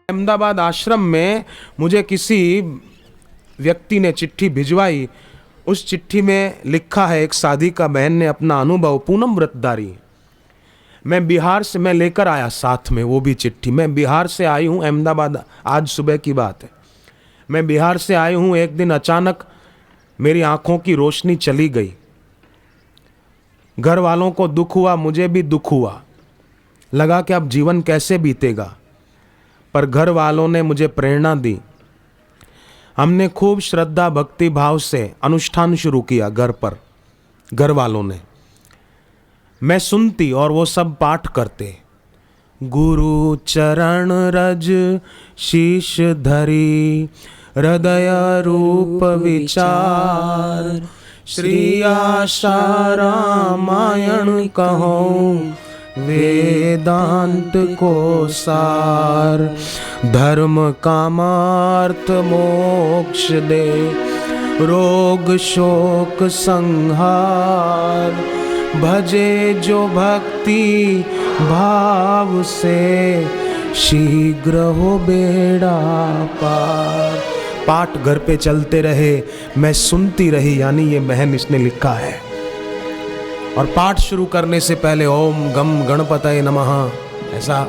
अहमदाबाद आश्रम में मुझे किसी व्यक्ति ने चिट्ठी भिजवाई। उस चिट्ठी में लिखा है, एक साधिका बहन ने अपना अनुभव, पूनम व्रतधारी। मैं बिहार से, मैं लेकर आया साथ में वो भी चिट्ठी। मैं बिहार से आई हूँ अहमदाबाद, आज सुबह की बात है। मैं बिहार से आई हूँ, एक दिन अचानक मेरी आंखों की रोशनी चली गई। घर वालों को दुख हुआ, मुझे भी दुख हुआ। लगा कि अब जीवन कैसे बीतेगा, पर घर वालों ने मुझे प्रेरणा दी। हमने खूब श्रद्धा भक्ति भाव से अनुष्ठान शुरू किया घर पर। घर वालों ने, मैं सुनती और वो सब पाठ करते। गुरु चरण रज शीश धरी, हृदय रूप विचार, श्री आशा रामायण कहो, वेदांत को सार, धर्म कामार्थ मोक्ष दे, रोग शोक संहार, भजे जो भक्ति भाव से, शीघ्र हो बेड़ा पार। पाठ घर पे चलते रहे, मैं सुनती रही, यानी ये बहन इसने लिखा है। और पाठ शुरू करने से पहले ओम गम गणपतये नमः ऐसा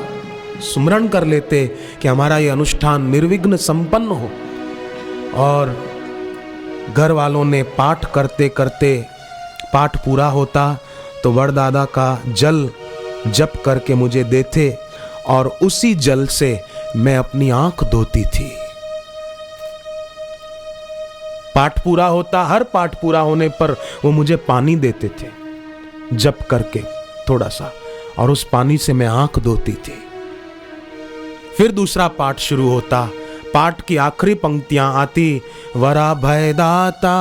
सुमरण कर लेते कि हमारा ये अनुष्ठान निर्विघ्न संपन्न हो। और घर वालों ने पाठ करते करते, पाठ पूरा होता तो वरदादा का जल जप करके मुझे देते और उसी जल से मैं अपनी आंख धोती थी। पाठ पूरा होता, हर पाठ पूरा होने पर वो मुझे पानी देते थे जप करके थोड़ा सा, और उस पानी से मैं आंख धोती थी। फिर दूसरा पाठ शुरू होता। पाठ की आखिरी पंक्तियां आती, वरा भयदाता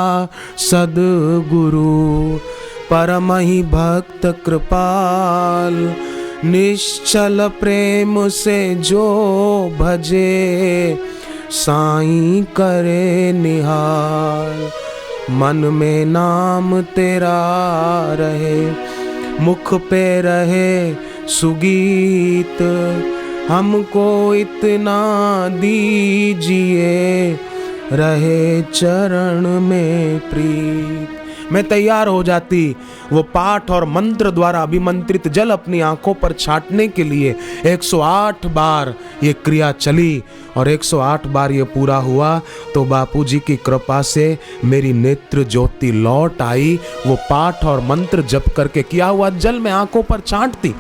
सद्गुरु, परमहि भक्त कृपाल, निश्चल प्रेम से जो भजे, साईं करे निहाल। मन में नाम तेरा रहे, मुख पे रहे सुगीत, हमको इतना दीजिए, रहे चरण में प्रीत। मैं तैयार हो जाती वो पाठ और मंत्र द्वारा अभिमंत्रित जल अपनी आंखों पर छाटने के लिए। 108 बार ये क्रिया चली और 108 बार ये पूरा हुआ तो बापूजी की कृपा से मेरी नेत्र ज्योति लौट आई। वो पाठ और मंत्र जप करके किया हुआ जल मैं आंखों पर छांटती।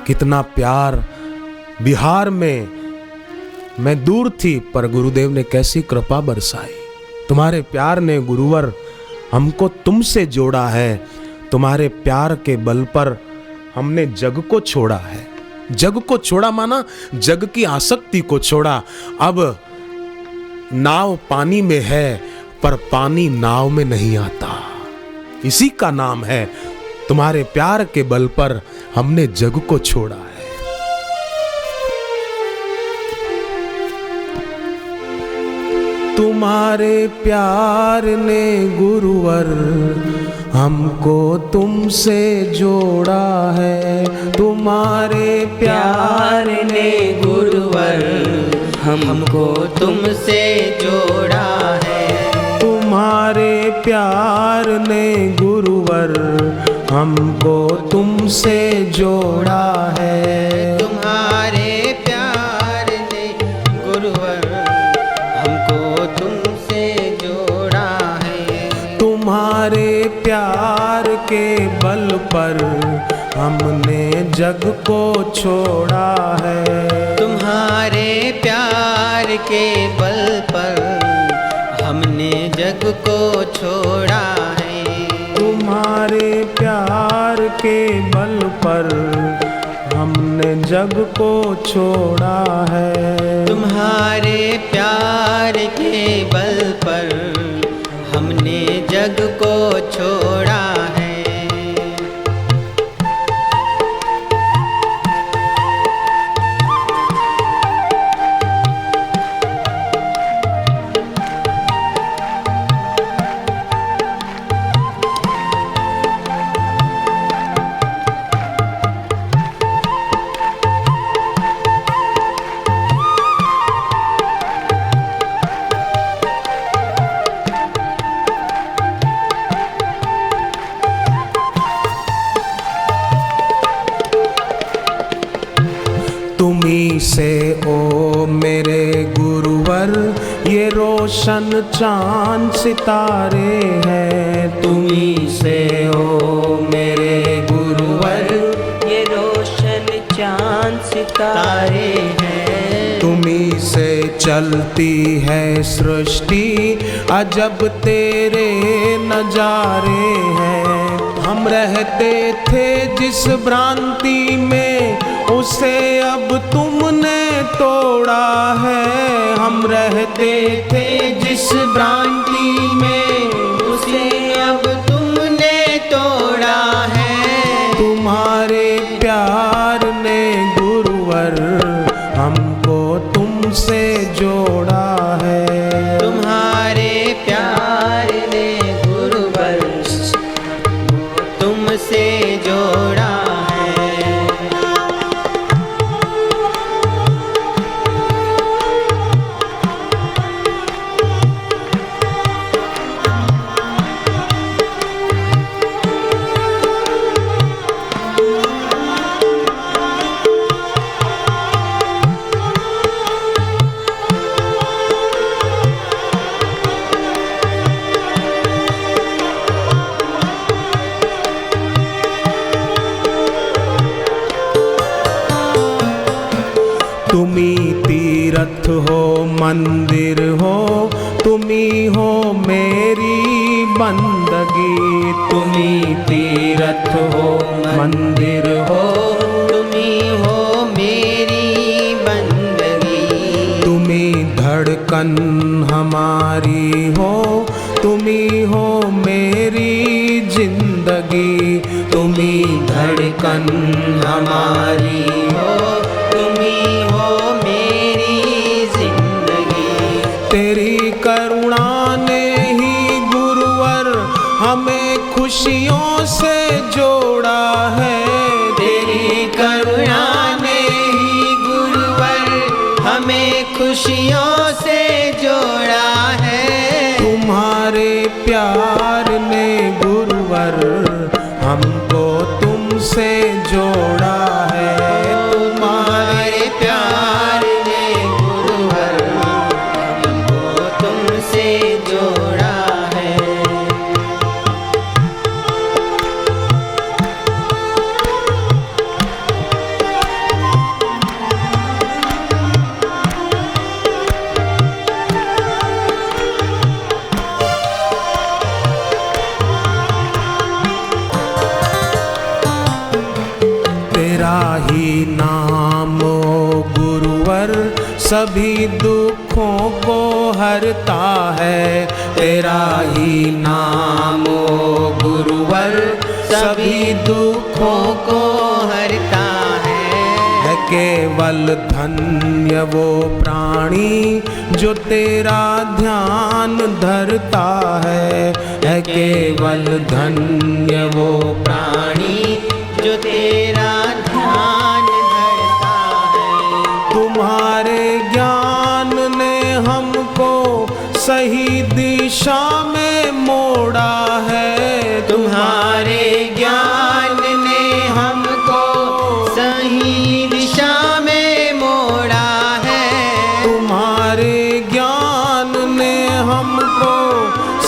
कितना प्यार। बिहार में मैं दूर थी पर गुरुदेव ने कैसी कृपा बरसाई। तुम्हारे प्यार ने गुरुवर हमको तुमसे जोड़ा है। तुम्हारे प्यार के बल पर हमने जग को छोड़ा है। जग को छोड़ा माना जग की आसक्ति को छोड़ा। अब नाव पानी में है पर पानी नाव में नहीं आता। इसी का नाम है तुम्हारे प्यार के बल पर हमने जग को छोड़ा है। तुम्हारे प्यार ने गुरुवर हमको तुमसे जोड़ा है। तुम्हारे प्यार ने गुरुवर हमको तुमसे जोड़ा है। तुम्हारे प्यार ने गुरुवर हमको तुमसे जोड़ा है। तुम्हारे प्यार ने गुरुवर हमको तुमसे जोड़ा है। तुम्हारे प्यार के बल पर हमने जग को छोड़ा है। तुम्हारे प्यार के बल पर हमने जग को छोड़ा है। तुम्हारे प्यार के बल पर हमने जग को छोड़ा है। तुम्हारे प्यार के बल पर हमने जग को छोड़ा है। ओ मेरे गुरुवर ये रोशन चांद सितारे हैं। तुम्ही से ओ मेरे गुरुवर ये रोशन चांद सितारे हैं। तुम्ही से चलती है सृष्टि अजब तेरे नजारे हैं। हम रहते थे जिस भ्रांति में उसे अब तुमने तोड़ा है। हम रहते थे जिस भ्रांति में उसे अब तुमने तोड़ा है। तुम्हारे प्यार ने गुरुवर हमको तुमसे जोड़ा है। तुम्हारे प्यार ने गुरुवर तुमसे जोड़ा है। तुम्ही तीरथ हो मंदिर हो तुम्ही हो मेरी बंदगी। तुम्ही तीरथ हो मंदिर हो तुम्ही हो मेरी बंदगी। तुम्ही धड़कन हमारी हो तुम्ही हो मेरी जिंदगी। तुम्ही धड़कन हमारी हो तुम्ही हो मेरी जिंदगी। तेरी करुणा ने ही गुरुवर हमें खुशियों से जोड़ा है। तेरी करुणा ने ही गुरुवर हमें खुशियों से जोड़ा है। तुम्हारे प्यार ने गुरुवर हमको तुमसे जोड़ा है। तुम्हारे प्यार ने गुरुवर हमको तुमसे जोड़ा है। तेरा ही नाम ओ गुरुवर सभी दुखों को हरता है। तेरा ही नाम ओ गुरुवर सभी दुखों को हरता है। केवल धन्य वो प्राणी जो तेरा ध्यान धरता है केवल धन्य वो प्राणी जो तेरा ध्यान धरता है। तुम्हारे ज्ञान ने हमको सही दिशा में मोड़ा है। तुम्हारे ज्ञान ने हमको सही दिशा में मोड़ा है। तुम्हारे ज्ञान ने हमको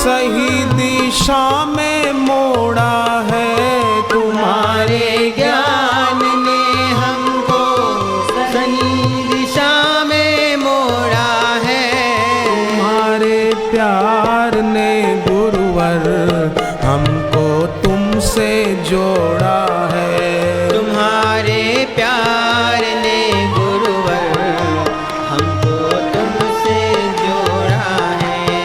सही दिशा में मोड़ा है। तुम्हारे ज्ञान ने हमको सही दिशा में मोड़ा है। तुम्हारे प्यार ने गुरुवर हमको तुमसे जोड़ा है। तुम्हारे प्यार ने गुरुवर हमको तुमसे जोड़ा है।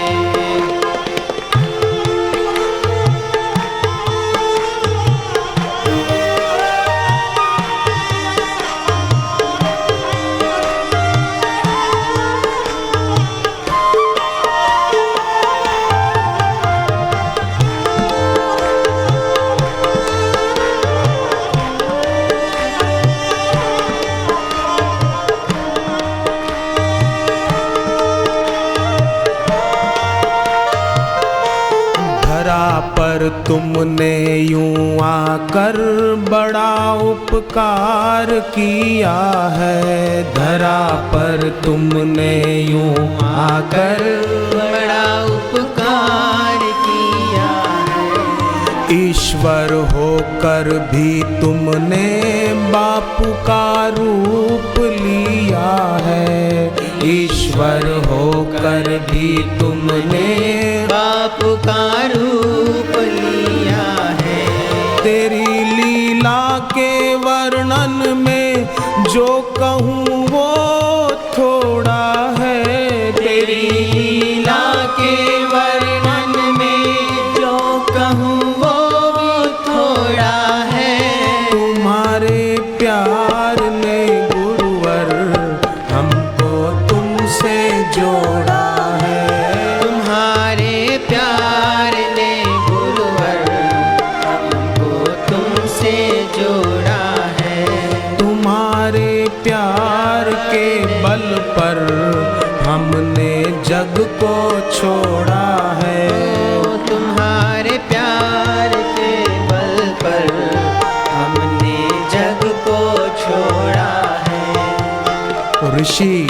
पर तुमने यूं आकर बड़ा उपकार किया है, धरा पर तुमने यूं आकर बड़ा उपकार किया है। ईश्वर होकर भी तुमने बापू का रूप लिया है, ईश्वर होकर भी तुमने बापू का रूप लिया है। तेरी लीला के वर्णन में जो कहूँ वो थोड़ा है, तेरी लीला के वर्णन में जो कहूँ वो थोड़ा है। तुम्हारे प्यार ने गुरुवर हमको तुमसे जोड़ा है, तुम्हारे प्यार ने गुरुवर हमको तुमसे जोड़ा है। तुम्हारे प्यार के बल पर हमने जग को छोड़ा है। तुम्हारे प्यार के बल पर हमने जग को छोड़ा है। ऋषि,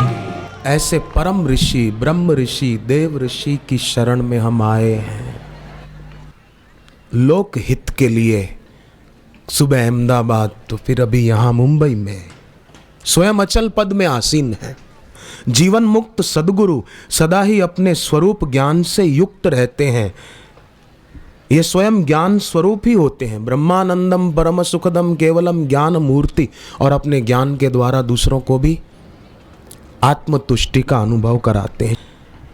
ऐसे परम ऋषि, ब्रह्म ऋषि, देव ऋषि की शरण में हम आए हैं। लोक हित के लिए सुबह अहमदाबाद तो फिर अभी यहाँ मुंबई में स्वयं अचल पद में आसीन है। जीवन मुक्त सद्गुरु सदा ही अपने स्वरूप ज्ञान से युक्त रहते हैं। ये स्वयं ज्ञान स्वरूप ही होते हैं। ब्रह्मानंदम परम सुखदम केवलम ज्ञान मूर्ति, और अपने ज्ञान के द्वारा दूसरों को भी आत्मतुष्टि का अनुभव कराते हैं।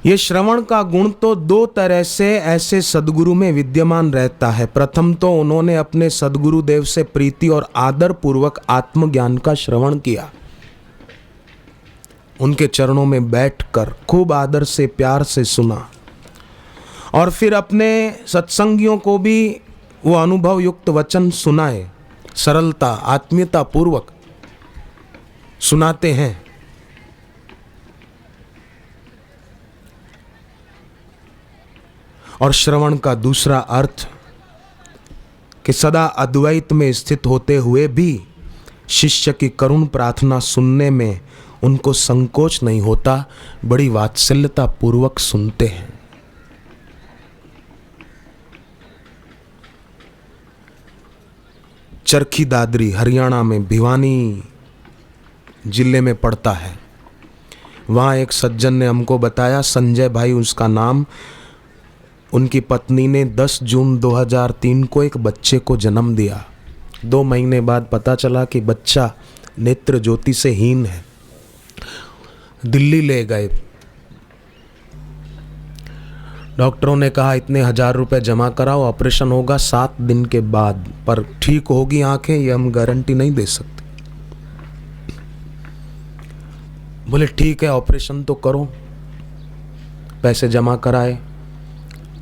ये श्रवण का गुण तो दो तरह से ऐसे सद्गुरु में विद्यमान रहता है। प्रथम तो उन्होंने अपने सद्गुरु देव से प्रीति और आदर पूर्वक आत्मज्ञान का श्रवण किया, उनके चरणों में बैठकर खूब आदर से प्यार से सुना, और फिर अपने सत्संगियों को भी वो अनुभव युक्त वचन सुनाए, सरलता आत्मीयता पूर्वक सुनाते हैं। और श्रवण का दूसरा अर्थ कि सदा अद्वैत में स्थित होते हुए भी शिष्य की करुण प्रार्थना सुनने में उनको संकोच नहीं होता, बड़ी वात्सल्यता पूर्वक सुनते हैं। चरखी दादरी हरियाणा में भिवानी जिले में पड़ता है। वहाँ एक सज्जन ने हमको बताया, संजय भाई उसका नाम, उनकी पत्नी ने 10 जून 2003 को एक बच्चे को जन्म दिया। 2 महीने बाद पता चला कि बच्चा नेत्र ज्योति से हीन है। दिल्ली ले गए, डॉक्टरों ने कहा इतने 1000 रुपए जमा कराओ, ऑपरेशन होगा 7 दिन के बाद, पर ठीक होगी आंखें ये हम गारंटी नहीं दे सकते। बोले ठीक है ऑपरेशन तो करो। पैसे जमा कराए,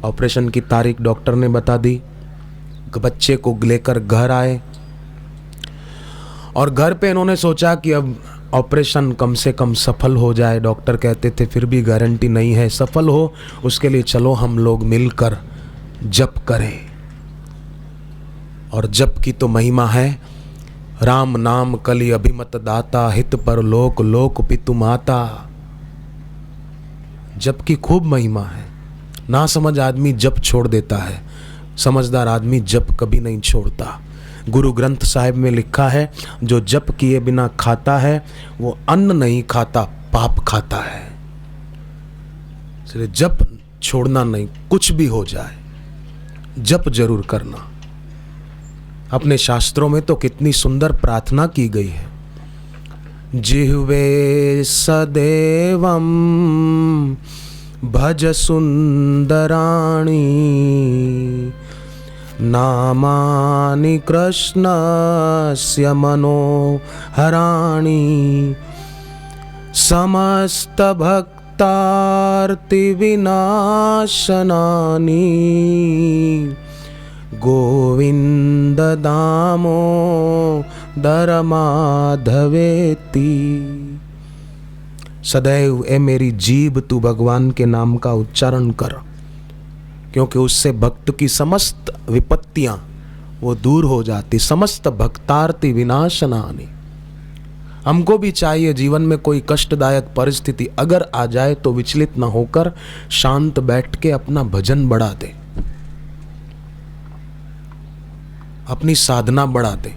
ऑपरेशन की तारीख डॉक्टर ने बता दी, बच्चे को लेकर घर आए, और घर पे इन्होंने सोचा कि अब ऑपरेशन कम से कम सफल हो जाए। डॉक्टर कहते थे फिर भी गारंटी नहीं है, सफल हो उसके लिए चलो हम लोग मिलकर जप करें। और जप की तो महिमा है, राम नाम कलि अभिमत दाता, हित पर लोक लोक पितु माता। जप की खूब महिमा है। ना समझ आदमी जप छोड़ देता है, समझदार आदमी जप कभी नहीं छोड़ता। गुरु ग्रंथ साहिब में लिखा है, जो जप किए बिना खाता है वो अन्न नहीं खाता, पाप खाता है। इसलिए जप छोड़ना नहीं, कुछ भी हो जाए जप जरूर करना। अपने शास्त्रों में तो कितनी सुंदर प्रार्थना की गई है, जिह्वे सदैवम भज सुंदराणी, नामानि कृष्णस्य मनोहराणि, समस्त भक्तार्ति विनाशनानि, गोविंद दामोदर माधवेति। सदैव ए मेरी जीभ तू भगवान के नाम का उच्चारण कर, क्योंकि उससे भक्त की समस्त विपत्तियां वो दूर हो जाती। समस्त भक्तार्ति विनाशनानि। हमको भी चाहिए जीवन में कोई कष्टदायक परिस्थिति अगर आ जाए तो विचलित ना होकर शांत बैठ के अपना भजन बढ़ा दे, अपनी साधना बढ़ा दे।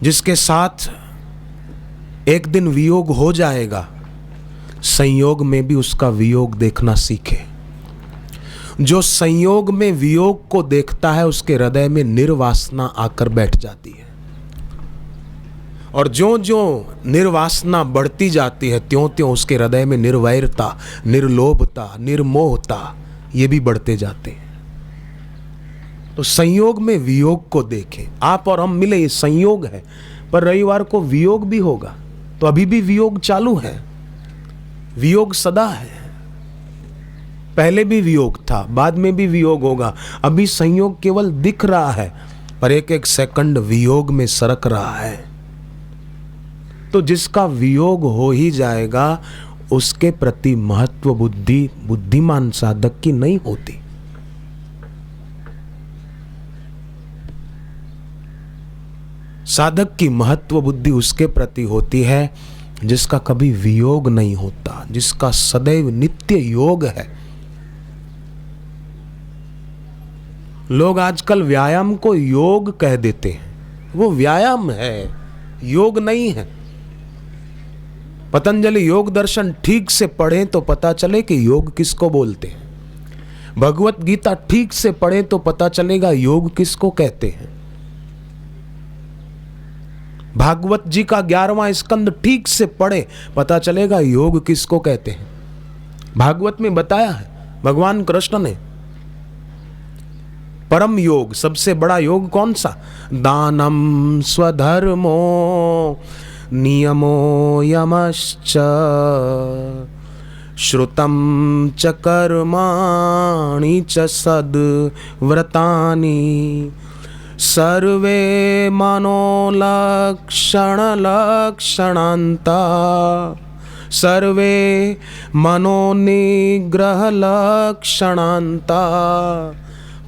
जिसके साथ एक दिन वियोग हो जाएगा, संयोग में भी उसका वियोग देखना सीखे। जो संयोग में वियोग को देखता है उसके हृदय में निर्वासना आकर बैठ जाती है, और जो जो निर्वासना बढ़ती जाती है त्यों त्यों उसके हृदय में निर्वैरता, निर्लोभता, निर्मोहता ये भी बढ़ते जाते हैं। तो संयोग में वियोग को देखें। आप और हम मिले, ये संयोग है, पर रविवार को वियोग भी होगा, तो अभी भी वियोग चालू है। वियोग सदा है, पहले भी वियोग था, बाद में भी वियोग होगा। अभी संयोग केवल दिख रहा है, पर एक एक सेकंड वियोग में सरक रहा है। तो जिसका वियोग हो ही जाएगा उसके प्रति महत्व बुद्धि बुद्धिमान साधक की नहीं होती। साधक की महत्व बुद्धि उसके प्रति होती है जिसका कभी वियोग नहीं होता, जिसका सदैव नित्य योग है। लोग आजकल व्यायाम को योग कह देते हैं, वो व्यायाम है, योग नहीं है। पतंजलि योग दर्शन ठीक से पढ़ें तो पता चले कि योग किसको बोलते हैं। भगवत गीता ठीक से पढ़ें तो पता चलेगा योग किसको कहते हैं। भागवत जी का 11वां स्कंद ठीक से पढ़े पता चलेगा योग किसको कहते हैं। भागवत में बताया है भगवान कृष्ण ने, परम योग, सबसे बड़ा योग कौन सा? दानम स्वधर्मो नियमो यमश्च श्रुतं च कर्माणि च सद्व्रतानि सर्वे मनोलक्षणलक्षणान्ता सर्वे मनोनिग्रहलक्षणान्ता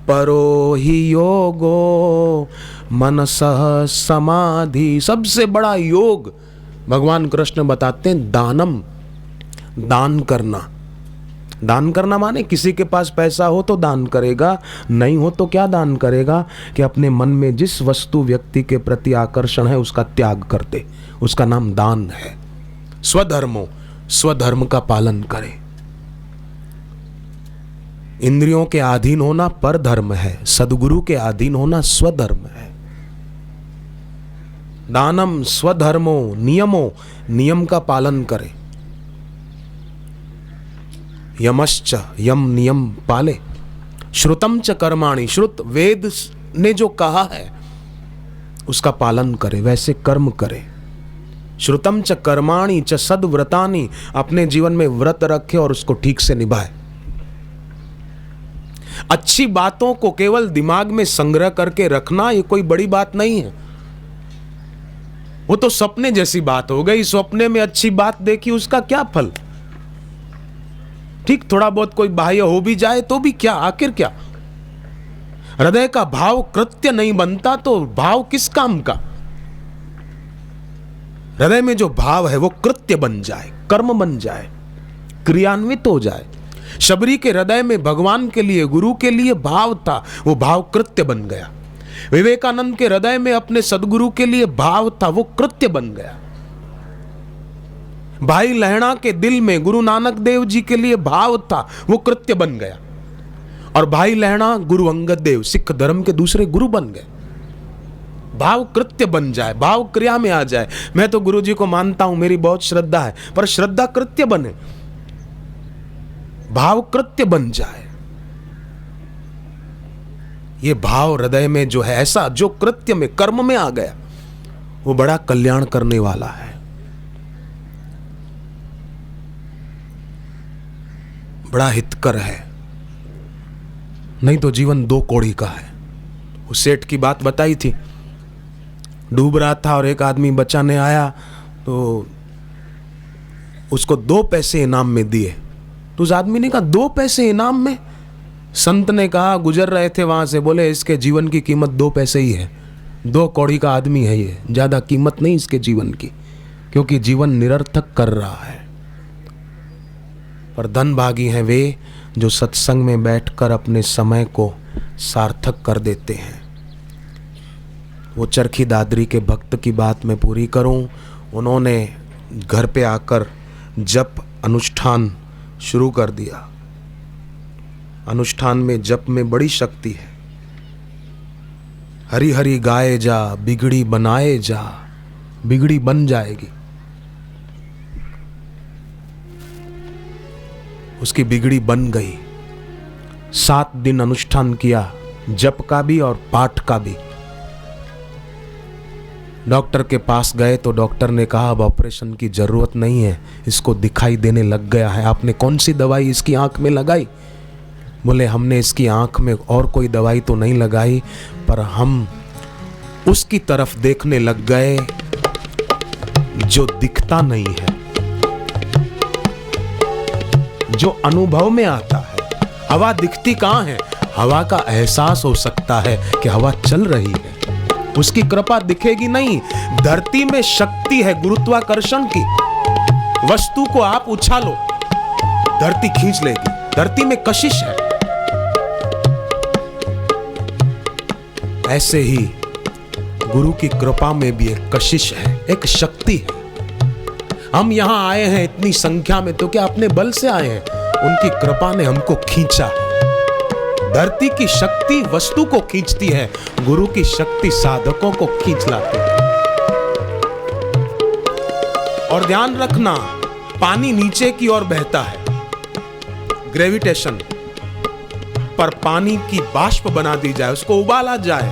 परो हि योगो मनसः समाधि। सबसे बड़ा योग भगवान कृष्ण बताते हैं दानम, दान करना। दान करना माने किसी के पास पैसा हो तो दान करेगा, नहीं हो तो क्या दान करेगा कि अपने मन में जिस वस्तु व्यक्ति के प्रति आकर्षण है उसका त्याग कर दे, उसका नाम दान है। स्वधर्मो, स्वधर्म का पालन करे। इंद्रियों के अधीन होना पर धर्म है, सदगुरु के अधीन होना स्वधर्म है। दानम स्वधर्मो नियमो, नियम का पालन करे। यमश्च, यम नियम पाले। श्रुतम च कर्माणि, श्रुत वेद ने जो कहा है उसका पालन करे, वैसे कर्म करे। श्रुतम च कर्माणि च सद्व्रतानि, अपने जीवन में व्रत रखे और उसको ठीक से निभाए। अच्छी बातों को केवल दिमाग में संग्रह करके रखना ये कोई बड़ी बात नहीं है, वो तो सपने जैसी बात हो गई। सपने में अच्छी बात देखी, उसका क्या फल? ठीक, थोड़ा बहुत कोई बाह्य हो भी जाए तो भी क्या, आखिर क्या? हृदय का भाव कृत्य नहीं बनता तो भाव किस काम का? हृदय में जो भाव है वो कृत्य बन जाए, कर्म बन जाए, क्रियान्वित हो जाए। शबरी के हृदय में भगवान के लिए, गुरु के लिए भाव था, वो भाव कृत्य बन गया। विवेकानंद के हृदय में अपने सदगुरु के लिए भाव था, वो कृत्य बन गया। भाई लहणा के दिल में गुरु नानक देव जी के लिए भाव था, वो कृत्य बन गया। और भाई लहणा गुरु अंगद देव सिख धर्म के दूसरे गुरु बन गए। भाव कृत्य बन जाए, भाव क्रिया में आ जाए। मैं तो गुरु जी को मानता हूं, मेरी बहुत श्रद्धा है, पर श्रद्धा कृत्य बने, भाव कृत्य बन जाए। ये भाव हृदय में जो है, ऐसा जो कृत्य में, कर्म में आ गया, वो बड़ा कल्याण करने वाला है। बड़ा हितकर है। नहीं तो जीवन दो कौड़ी का है। उस सेठ की बात बताई थी, डूब रहा था और एक आदमी बचाने आया तो उसको 2 पैसे इनाम में दिए, तो तो उस आदमी ने कहा 2 पैसे इनाम में। संत ने कहा, गुजर रहे थे वहां से, बोले इसके जीवन की कीमत 2 पैसे ही है। 2 कौड़ी का आदमी है ये, ज्यादा कीमत नहीं इसके जीवन की, क्योंकि जीवन निरर्थक कर रहा है। पर धनभागी हैं वे जो सत्संग में बैठकर अपने समय को सार्थक कर देते हैं। वो चरखी दादरी के भक्त की बात मैं पूरी करूं। उन्होंने घर पे आकर जप अनुष्ठान शुरू कर दिया। अनुष्ठान में जप में बड़ी शक्ति है। हरी हरी गाए जा, बिगड़ी बनाए जा, बिगड़ी बन जाएगी। उसकी बिगड़ी बन गई। 7 दिन अनुष्ठान किया, जप का भी और पाठ का भी। डॉक्टर के पास गए तो डॉक्टर ने कहा अब ऑपरेशन की जरूरत नहीं है, इसको दिखाई देने लग गया है। आपने कौन सी दवाई इसकी आंख में लगाई? बोले हमने इसकी आंख में और कोई दवाई तो नहीं लगाई, पर हम उसकी तरफ देखने लग गए जो दिखता नहीं है, जो अनुभव में आता है। हवा दिखती कहां है? हवा का एहसास हो सकता है कि हवा चल रही है, उसकी कृपा दिखेगी नहीं। धरती में शक्ति है गुरुत्वाकर्षण की। वस्तु को आप उछालो, धरती खींच लेगी। धरती में कशिश है। ऐसे ही गुरु की कृपा में भी एक कशिश है, एक शक्ति है। हम यहां आए हैं इतनी संख्या में तो क्या अपने बल से आए हैं? उनकी कृपा ने हमको खींचा। धरती की शक्ति वस्तु को खींचती है, गुरु की शक्ति साधकों को खींच लाती है। और ध्यान रखना, पानी नीचे की ओर बहता है, ग्रेविटेशन, पर पानी की बाष्प बना दी जाए, उसको उबाला जाए,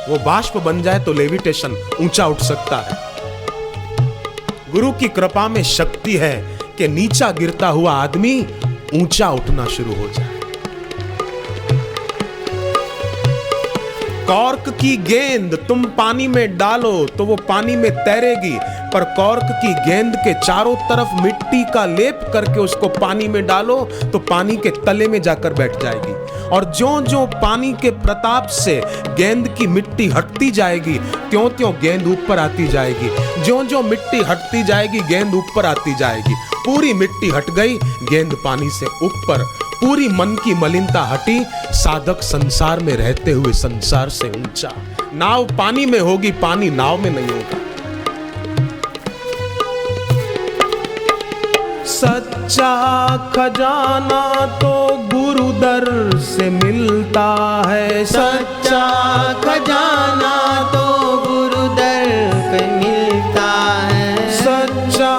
वो बाष्प बन जाए तो लेविटेशन, ऊंचा उठ सकता है। गुरु की कृपा में शक्ति है कि नीचा गिरता हुआ आदमी ऊंचा उठना शुरू हो जाए। कॉर्क की गेंद तुम पानी में डालो तो वो पानी में तैरेगी, पर कॉर्क की गेंद के चारों तरफ मिट्टी का लेप करके उसको पानी में डालो तो पानी के तले में जाकर बैठ जाएगी। और ज्यों-ज्यों पानी के प्रताप से गेंद की मिट्टी हटती जाएगी, त्यों-त्यों गेंद ऊपर आती जाएगी। ज्यों-ज्यों मिट्टी हटती जाएगी, गेंद ऊपर आती जाएगी। पूरी मिट्टी हट गई, गेंद पानी से ऊपर। पूरी मन की मलिनता हटी, साधक संसार में रहते हुए संसार से ऊंचा। नाव पानी में होगी, पानी नाव में नहीं होगा। सच्चा खजाना तो गुरु दर से मिलता है। सच्चा खजाना तो गुरु दर पे मिलता है। सच्चा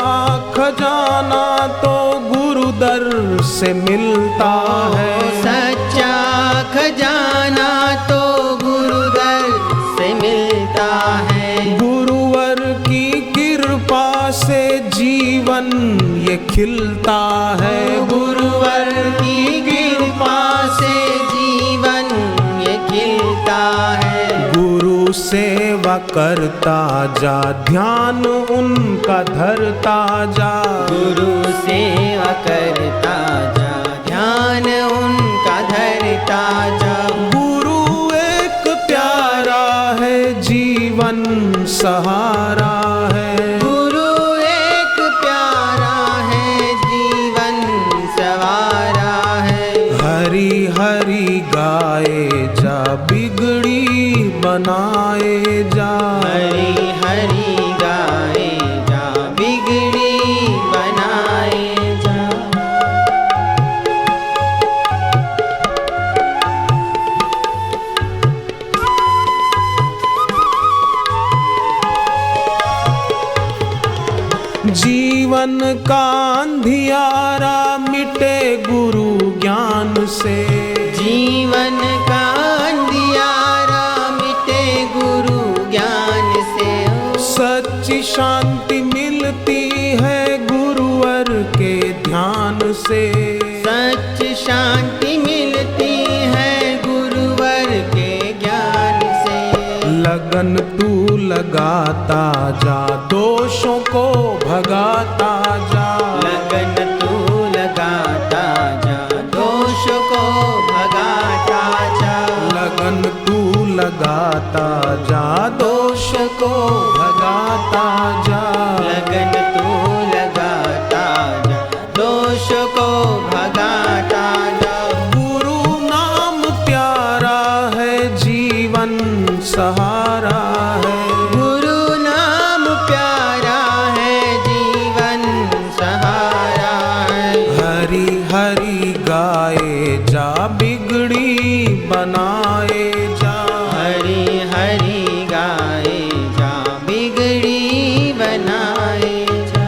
खजाना तो गुरु दर से मिलता है। सच्चा खजाना तो गुरु दर से मिलता है। गुरुवर की कृपा से जीवन ये खिलता है। गुरुवर की कृपा से जीवन ये खिलता है। गुरु सेवा करता जा, ध्यान उनका धरता जा। गुरु सेवा करता जा, ध्यान उनका धरता जा। गुरु एक प्यारा है, जीवन सहारा है। गुरु एक प्यारा है, जीवन सवारा है। हरी हरी गाए जा, बिगड़ी बनाए जा। हरी हरी गाए जा, बिगड़ी बनाए जा। जीवन का अंधियारा मिटे गुरु ज्ञान से। जीवन का अंधियारा मिटे गुरु ज्ञान से। सच्ची शांति मिलती है गुरुवर के ध्यान से। सच शांति मिलती है गुरुवर के ज्ञान से। लगन तू लगाता जा, दोषों को भगाता जा। लगन तू लगाता लगाता जा, दोष को भगाता जा। लगन तू लगाता जा, दोष को भगाता जा। गुरु नाम प्यारा है, जीवन सहारा है। गुरु नाम प्यारा है, जीवन सहारा है। हरि हरि गाए जा, बिगड़ी बनाए जा। हरि हरि गाए जा, बिगड़ी बनाए जा।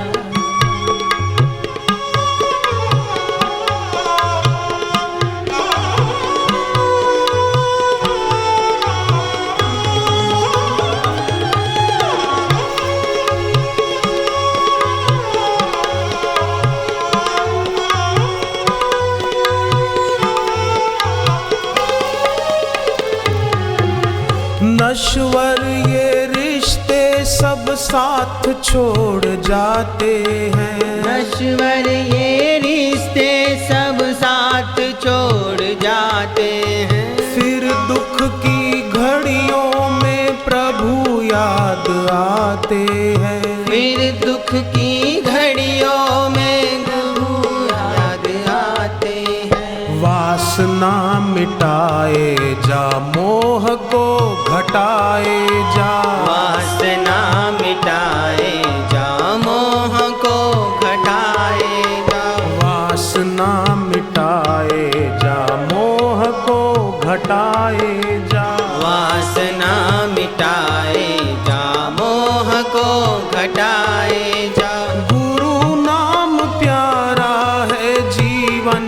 नश्वर ये रिश्ते सब साथ छोड़ जाते हैं। नश्वर ये रिश्ते सब साथ छोड़ जाते हैं। फिर दुख की घड़ियों में प्रभु याद आते हैं। फिर दुख की घड़ियों में गुरु याद आते हैं। वासना मिटाए जा, मोह को घटाए जा। वासना मिटाए जा, मोह को घटाए जा। वासना मिटाए जा, मोह को घटाए जा। वासना मिटाए जा, मोह को घटाए जा। गुरु नाम प्यारा है, जीवन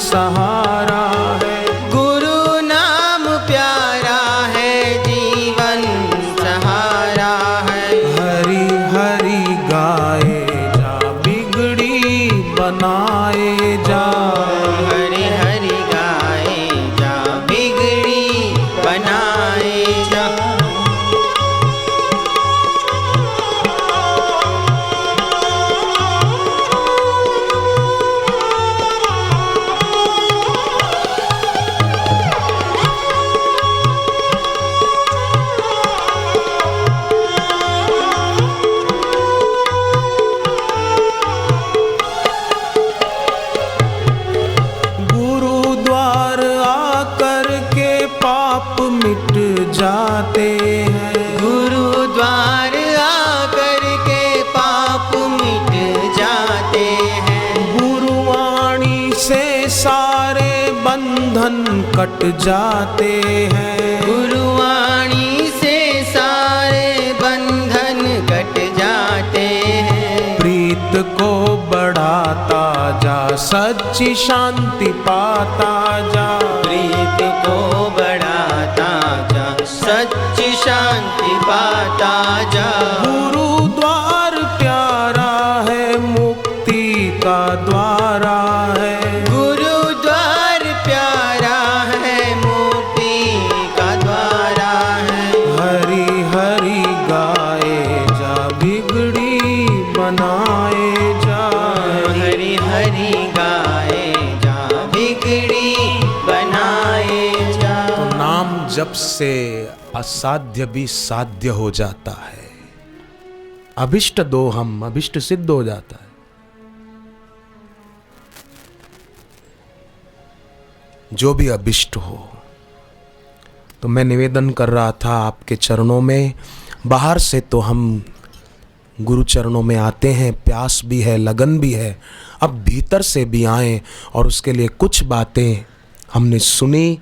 सहारा है। गुरु नाम प्यारा है, जीवन सहारा है। हरि हरि गाए जा, बिगड़ी बनाए जा। हरि हरि गाए जा, बिगड़ी बनाए जा। गुरुद्वार आकर के पाप मिट जाते हैं। गुरुद्वार आकर के पाप मिट जाते हैं। गुरुवाणी से सारे बंधन कट जाते हैं। गुरुवाणी से सारे बंधन कट जाते हैं। प्रीत को बढ़ाता जा, सच्ची शांति पाता जा। प्रीत को बढ़ाता जा, सच्ची शांति पाता जा। गुरुद्वार प्यारा है, मुक्ति का द्वारा है। गुरुद्वार प्यारा है, मुक्ति का द्वारा है। हरि हरि गाए जा, बिगड़ी बनाए जा। हरि हरि गाए जा, बिगड़ी बनाए जा। तो नाम जप से असाध्य भी साध्य हो जाता है। अभिष्ट दो हम, अभिष्ट सिद्ध हो जाता है। जो भी अभिष्ट हो, तो मैं निवेदन कर रहा था आपके चरणों में। बाहर से तो हम गुरु चरणों में आते हैं, प्यास भी है, लगन भी है। अब भीतर से भी आएं और उसके लिए कुछ बातें हमने सुनी।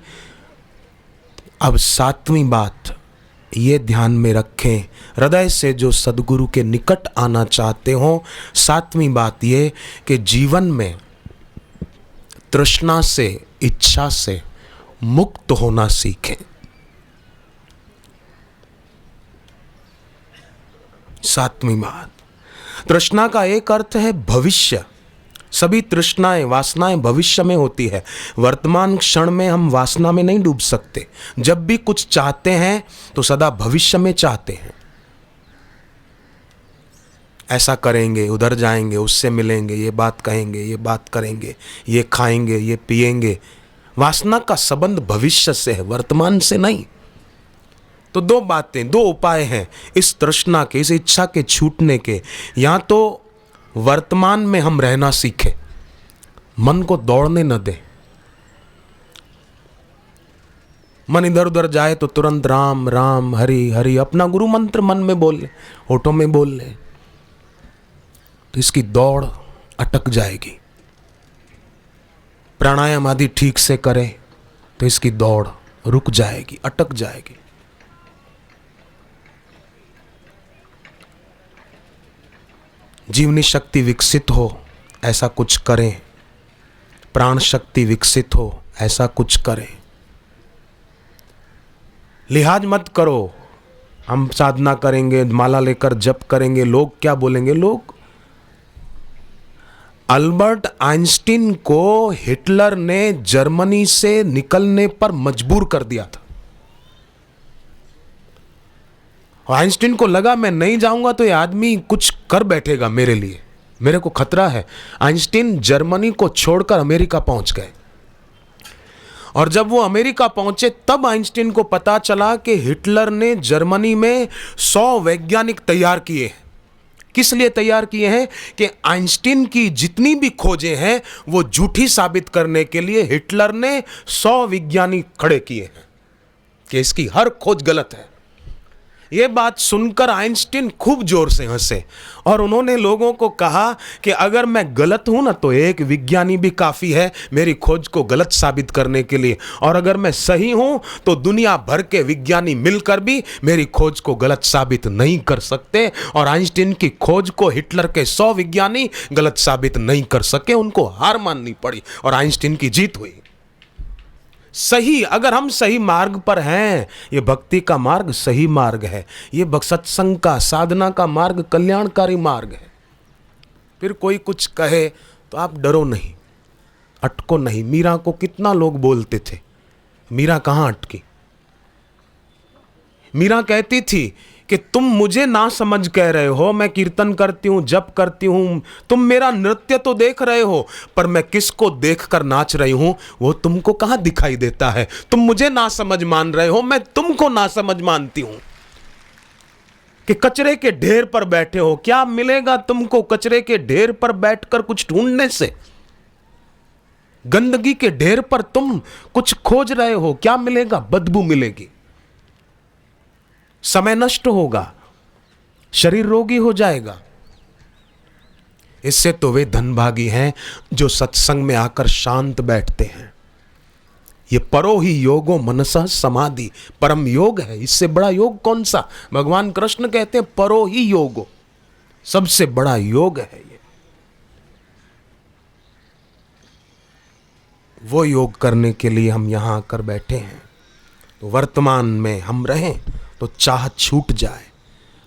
अब सातवीं बात ये ध्यान में रखें, हृदय से जो सदगुरु के निकट आना चाहते हो, सातवीं बात ये कि जीवन में तृष्णा से, इच्छा से मुक्त होना सीखें। सातवीं बात, तृष्णा का एक अर्थ है भविष्य। सभी तृष्णाएं, वासनाएं भविष्य में होती है। वर्तमान क्षण में हम वासना में नहीं डूब सकते। जब भी कुछ चाहते हैं तो सदा भविष्य में चाहते हैं। ऐसा करेंगे, उधर जाएंगे, उससे मिलेंगे, ये बात कहेंगे, ये बात करेंगे, ये खाएंगे, ये पिएंगे। वासना का संबंध भविष्य से है, वर्तमान से नहीं। तो दो बातें, दो उपाय हैं इस तृष्णा के, इस इच्छा के छूटने के। या तो वर्तमान में हम रहना सीखें, मन को दौड़ने न दें। मन इधर उधर जाए तो तुरंत राम राम हरि हरि अपना गुरु मंत्र मन में बोल ले, होठों में बोल ले, तो इसकी दौड़ अटक जाएगी। प्राणायाम आदि ठीक से करें तो इसकी दौड़ रुक जाएगी, अटक जाएगी। जीवनी शक्ति विकसित हो ऐसा कुछ करें, प्राण शक्ति विकसित हो ऐसा कुछ करें। लिहाज मत करो, हम साधना करेंगे, माला लेकर जप करेंगे, लोग क्या बोलेंगे। लोग, अल्बर्ट आइंस्टीन को हिटलर ने जर्मनी से निकलने पर मजबूर कर दिया था। आइंस्टीन को लगा मैं नहीं जाऊंगा तो ये आदमी कुछ कर बैठेगा मेरे लिए, मेरे को खतरा है। आइंस्टीन जर्मनी को छोड़कर अमेरिका पहुंच गए, और जब वो अमेरिका पहुंचे तब आइंस्टीन को पता चला कि हिटलर ने जर्मनी में 100 वैज्ञानिक तैयार किए हैं। किस लिए तैयार किए हैं? कि आइंस्टीन की जितनी भी खोजें हैं वो झूठी साबित करने के लिए हिटलर ने 100 वैज्ञानिक खड़े किए हैं कि इसकी हर खोज गलत है। ये बात सुनकर आइंस्टीन खूब जोर से हंसे और उन्होंने लोगों को कहा कि अगर मैं गलत हूं ना तो एक विज्ञानी भी काफी है मेरी खोज को गलत साबित करने के लिए, और अगर मैं सही हूं तो दुनिया भर के विज्ञानी मिलकर भी मेरी खोज को गलत साबित नहीं कर सकते। और आइंस्टीन की खोज को हिटलर के 100 विज्ञानी गलत साबित नहीं कर सके, उनको हार माननी पड़ी और आइंस्टीन की जीत हुई। सही, अगर हम सही मार्ग पर हैं, ये भक्ति का मार्ग सही मार्ग है, ये सत्संग का, साधना का मार्ग कल्याणकारी मार्ग है। फिर कोई कुछ कहे तो आप डरो नहीं, अटको नहीं। मीरा को कितना लोग बोलते थे, मीरा कहाँ अटकी। मीरा कहती थी कि तुम मुझे ना समझ कह रहे हो, मैं कीर्तन करती हूं, जप करती हूं, तुम मेरा नृत्य तो देख रहे हो, पर मैं किसको देखकर नाच रही हूं वो तुमको कहां दिखाई देता है। तुम मुझे ना समझ मान रहे हो, मैं तुमको ना समझ मानती हूं। कि कचरे के ढेर पर बैठे हो, क्या मिलेगा तुमको कचरे के ढेर पर बैठकर कुछ ढूंढने से? गंदगी के ढेर पर तुम कुछ खोज रहे हो, क्या मिलेगा? बदबू मिलेगी, समय नष्ट होगा, शरीर रोगी हो जाएगा। इससे तो वे धनभागी हैं जो सत्संग में आकर शांत बैठते हैं। ये परो ही योगो मनसः समाधि, परम योग है। इससे बड़ा योग कौन सा? भगवान कृष्ण कहते हैं परो ही योगो, सबसे बड़ा योग है ये। वो योग करने के लिए हम यहां आकर बैठे हैं। तो वर्तमान में हम रहें तो चाह छूट जाए।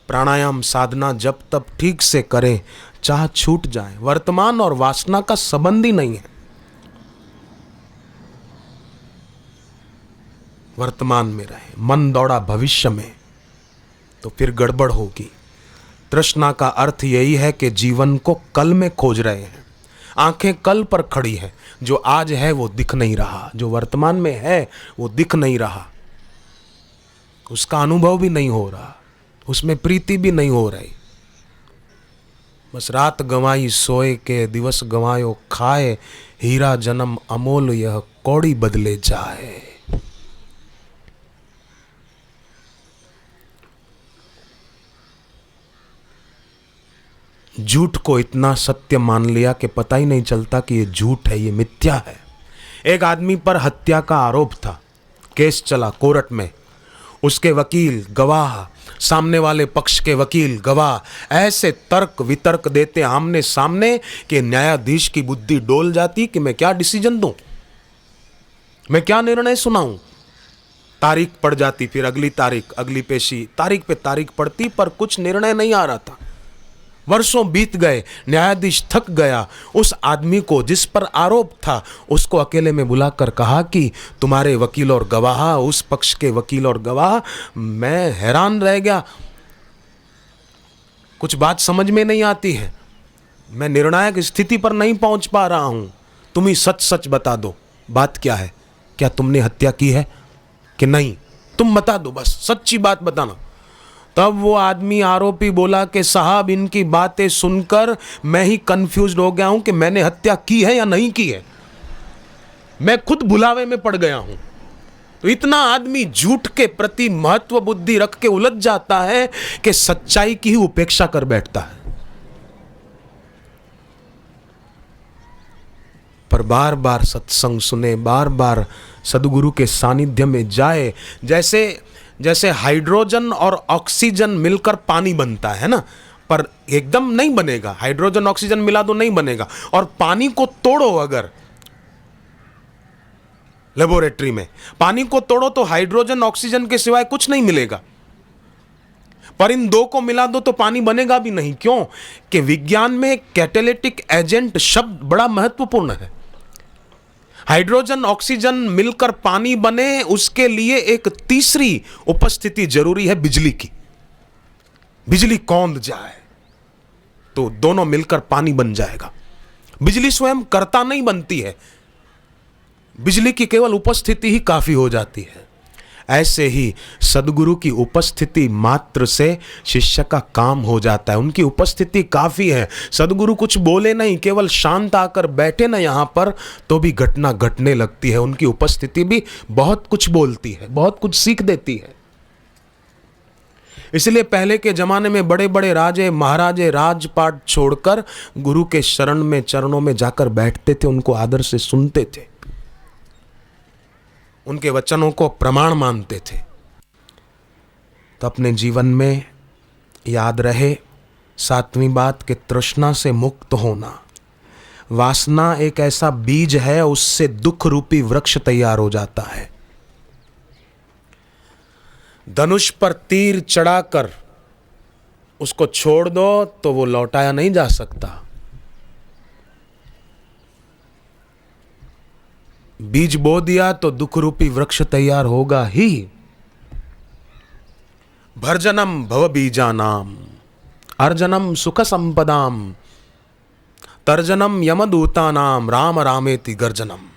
प्राणायाम साधना जब तब ठीक से करें, चाह छूट जाए। वर्तमान और वासना का संबंध ही नहीं है। वर्तमान में रहे, मन दौड़ा भविष्य में तो फिर गड़बड़ होगी। तृष्णा का अर्थ यही है कि जीवन को कल में खोज रहे हैं। आंखें कल पर खड़ी है, जो आज है वो दिख नहीं रहा, जो वर्तमान में है वो दिख नहीं रहा, उसका अनुभव भी नहीं हो रहा, उसमें प्रीति भी नहीं हो रही। बस रात गंवाई सोए के, दिवस गंवायो खाए, हीरा जन्म अमोल यह कौड़ी बदले जाए। झूठ को इतना सत्य मान लिया कि पता ही नहीं चलता कि ये झूठ है, ये मिथ्या है। एक आदमी पर हत्या का आरोप था, केस चला कोर्ट में। उसके वकील, गवाह, सामने वाले पक्ष के वकील, गवाह ऐसे तर्क वितर्क देते आमने सामने कि न्यायाधीश की बुद्धि डोल जाती कि मैं क्या डिसीजन दूं, मैं क्या निर्णय सुनाऊं। तारीख पड़ जाती, फिर अगली तारीख, अगली पेशी, तारीख पे तारीख पड़ती, पर कुछ निर्णय नहीं आ रहा था। वर्षों बीत गए, न्यायाधीश थक गया। उस आदमी को जिस पर आरोप था उसको अकेले में बुलाकर कहा कि तुम्हारे वकील और गवाह, उस पक्ष के वकील और गवाह, मैं हैरान रह गया, कुछ बात समझ में नहीं आती है, मैं निर्णायक स्थिति पर नहीं पहुंच पा रहा हूं, तुम ही सच सच बता दो, बात क्या है, क्या तुमने हत्या की है कि नहीं? तुम बता दो, बस सच्ची बात बताना। तब वो आदमी आरोपी बोला कि साहब इनकी बातें सुनकर मैं ही कंफ्यूज्ड हो गया हूं कि मैंने हत्या की है या नहीं की है, मैं खुद भुलावे में पड़ गया हूं। तो इतना आदमी झूठ के प्रति महत्व बुद्धि रख के उलझ जाता है कि सच्चाई की ही उपेक्षा कर बैठता है। पर बार बार सत्संग सुने, बार बार सदगुरु के सानिध्य में जाए, जैसे हाइड्रोजन और ऑक्सीजन मिलकर पानी बनता है ना, पर एकदम नहीं बनेगा। हाइड्रोजन ऑक्सीजन मिला दो नहीं बनेगा, और पानी को तोड़ो अगर लेबोरेटरी में, पानी को तोड़ो तो हाइड्रोजन ऑक्सीजन के सिवाय कुछ नहीं मिलेगा। पर इन दो को मिला दो तो पानी बनेगा भी नहीं। क्यों? कि विज्ञान में कैटालिटिक एजेंट शब्द बड़ा महत्वपूर्ण है। हाइड्रोजन ऑक्सीजन मिलकर पानी बने, उसके लिए एक तीसरी उपस्थिति जरूरी है, बिजली की। बिजली कौंध जाए तो दोनों मिलकर पानी बन जाएगा। बिजली स्वयं कर्ता नहीं बनती है, बिजली की केवल उपस्थिति ही काफी हो जाती है। ऐसे ही सदगुरु की उपस्थिति मात्र से शिष्य का काम हो जाता है। उनकी उपस्थिति काफी है। सदगुरु कुछ बोले नहीं, केवल शांत आकर बैठे ना यहां पर, तो भी घटना घटने लगती है। उनकी उपस्थिति भी बहुत कुछ बोलती है, बहुत कुछ सीख देती है। इसलिए पहले के जमाने में बड़े बड़े राजे महाराजे राजपाट छोड़कर गुरु के शरण में, चरणों में जाकर बैठते थे, उनको आदर से सुनते थे, उनके वचनों को प्रमाण मानते थे। तो अपने जीवन में याद रहे 7वीं बात कि तृष्णा से मुक्त होना। वासना एक ऐसा बीज है, उससे दुख रूपी वृक्ष तैयार हो जाता है। धनुष पर तीर चढ़ाकर उसको छोड़ दो तो वो लौटाया नहीं जा सकता। बीज बो दिया तो दुख रूपी वृक्ष तैयार होगा ही। भर्जनम भव बीजानाम अर्जनम सुख संपदाम तर्जनम यमदूतानाम राम रामेति गर्जनम।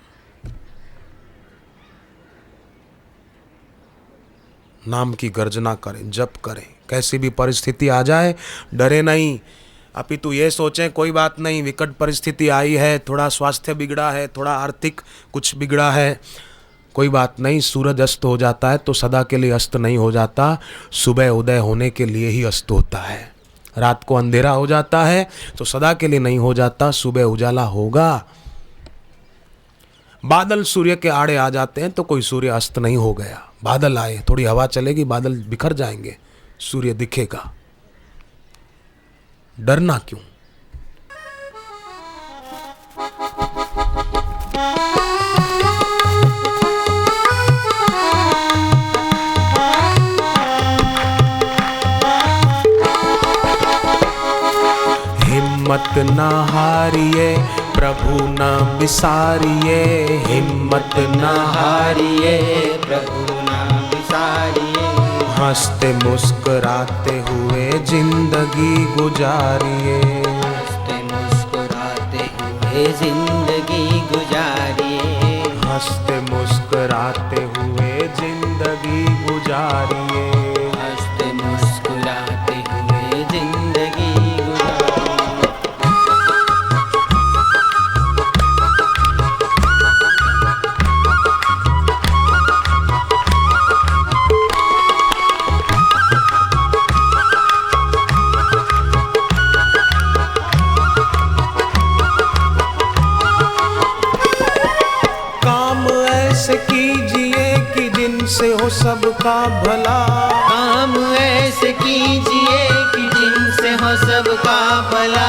नाम की गर्जना करें, जप करें, कैसी भी परिस्थिति आ जाए डरे नहीं। अपितु ये सोचें कोई बात नहीं, विकट परिस्थिति आई है, थोड़ा स्वास्थ्य बिगड़ा है, थोड़ा आर्थिक कुछ बिगड़ा है, कोई बात नहीं। सूरज अस्त हो जाता है तो सदा के लिए अस्त नहीं हो जाता, सुबह उदय होने के लिए ही अस्त होता है। रात को अंधेरा हो जाता है तो सदा के लिए नहीं हो जाता, सुबह उजाला होगा। बादल सूर्य के आड़े आ जाते हैं तो कोई सूर्य अस्त नहीं हो गया। बादल आए, थोड़ी हवा चलेगी, बादल बिखर जाएंगे, सूर्य दिखेगा। डरना क्यों? हिम्मत न हारिए प्रभु न बिसारिए, हिम्मत न हारिए प्रभु नाम विसारिए। हंसते मुस्कुराते हुए जिंदगी गुजारिए, हंसते मुस्कुराते हुए जिंदगी गुजारिए। हंसते मुस्कुराते हुए जिंदगी गुजारिए। हंसते मुस्कुराते हुए जिंदगी गुजारिए। जिनसे हो सबका भला, काम ऐसे कीजिए कि जिनसे हो सबका भला।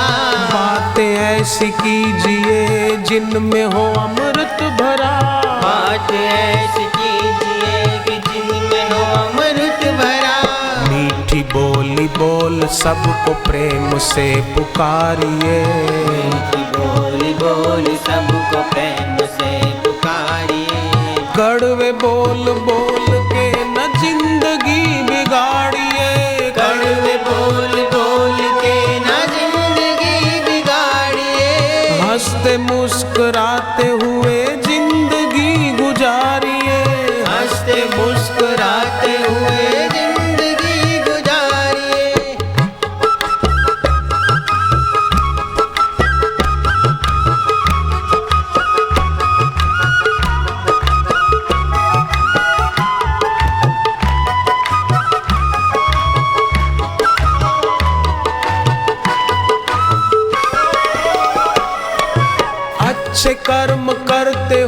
बातें ऐसी कीजिए जिनमें हो अमृत भरा, बात ऐसी कीजिए कि जिनमें हो अमृत भरा। मीठी बोली बोल सबको प्रेम से पुकारिए, मीठी बोली बोल सबको प्रेम से पुकारिए। कड़वे बोल बोल के न जिंदगी बिगाड़िए, कड़वे बोल बोल के न जिंदगी बिगाड़िए। हंसते मुस्कुराते हुए जिंदगी गुजारिए, हंसते मुस्कुराते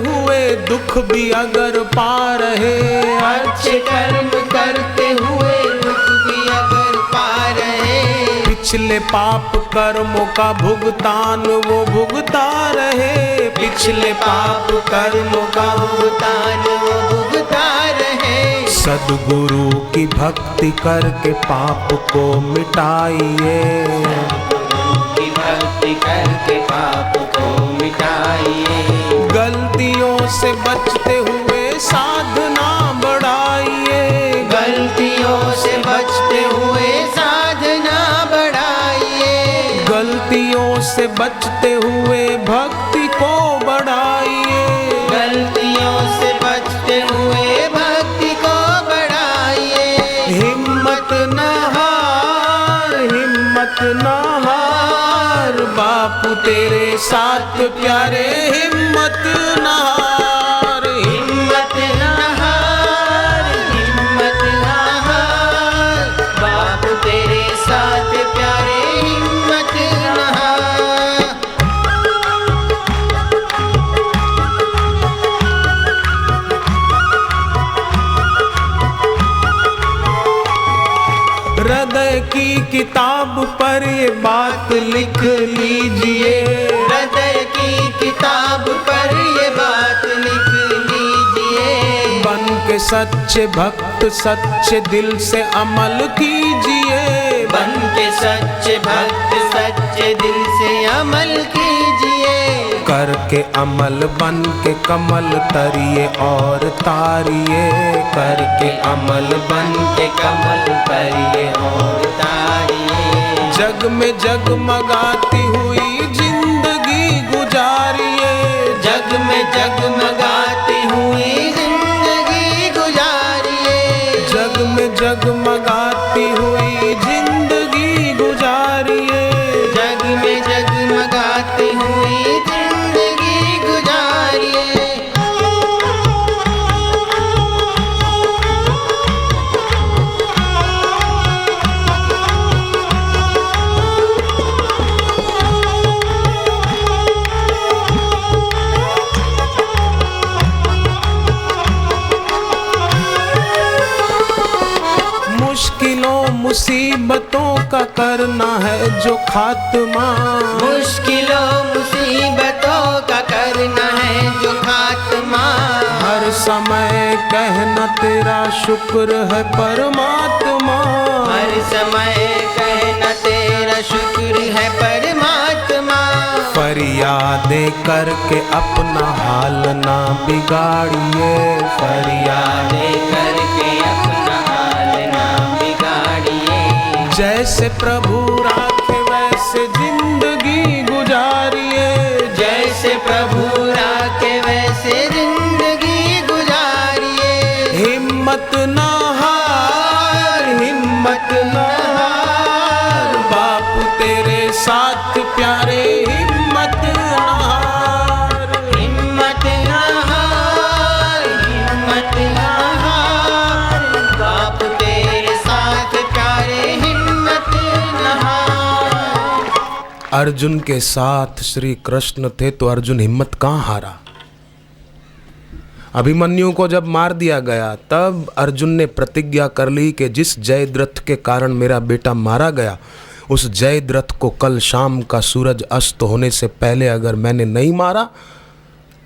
हुए दुख भी अगर पा रहे, अच्छे कर्म करते हुए दुख भी अगर पा रहे, पिछले पाप कर्मों का भुगतान वो भुगता रहे, पिछले पाप कर्मों का भुगतान वो भुगता रहे। सद्गुरु की भक्ति करके पाप को मिटाइए, की भक्ति करके पाप को मिटाइए, गलतियों से बचते हुए साधना बढ़ाइए, गलतियों से बचते हुए साधना बढ़ाइए, गलतियों से बचते हुए भक्ति को बढ़ाइए, गलतियों से बचते हुए भक्ति को बढ़ाइए। हिम्मत न हार, हिम्मत न हार, बापू तेरे साथ प्यारे, हिम्मत न हार, हिम्मत न हार, हिम्मत न हार, बापू तेरे साथ प्यारे, हिम्मत न हार। हृदय की किताब पर ये बात लिख लीजिए, हृदय की किताब पर ये बात लिख लीजिए, बन के सच्चे भक्त सच्चे दिल से अमल कीजिए, बन के सच्चे भक्त सच्चे दिल से अमल कीजिए, करके अमल बन के कमल तरिए और तारिए, करके अमल बन के कमल करिए और तारिए, जग में जगमगाती हुई जिंदगी गुजारिए, जग में जगमगाती हुई जिंदगी गुजारिए, जग में जगमगाती हुई जिंदगी गुजारिए, जग में जगमगाती हुई जिंदगी गुजारिए। मुश्किलों मुसीबतों का करना है जो खात्मा, मुश्किलों मुसीबतों का करना है जो खात्मा, हर समय कहना तेरा शुक्र है परमात्मा, हर समय कहना तेरा शुक्र है परमात्मा, फरियादें करके अपना हाल ना बिगाड़िए, फरियादें करके अपना हाल ना बिगाड़िए, जैसे प्रभु राखे वैसे जिंदगी गुजारिए, जैसे प्रभु राखे वैसे जिंदगी गुजारिए, हिम्मत न हार, हिम्मत न हार, बापू तेरे साथ प्यारे, हिम्मत न हार, हिम्मत न हार, हिम्मत न हार, बाप तेरे साथ प्यारे, हिम्मत न हार। अर्जुन के साथ श्री कृष्ण थे तो अर्जुन हिम्मत कहाँ हारा। अभिमन्यु को जब मार दिया गया तब अर्जुन ने प्रतिज्ञा कर ली कि जिस जयद्रथ के कारण मेरा बेटा मारा गया उस जयद्रथ को कल शाम का सूरज अस्त होने से पहले अगर मैंने नहीं मारा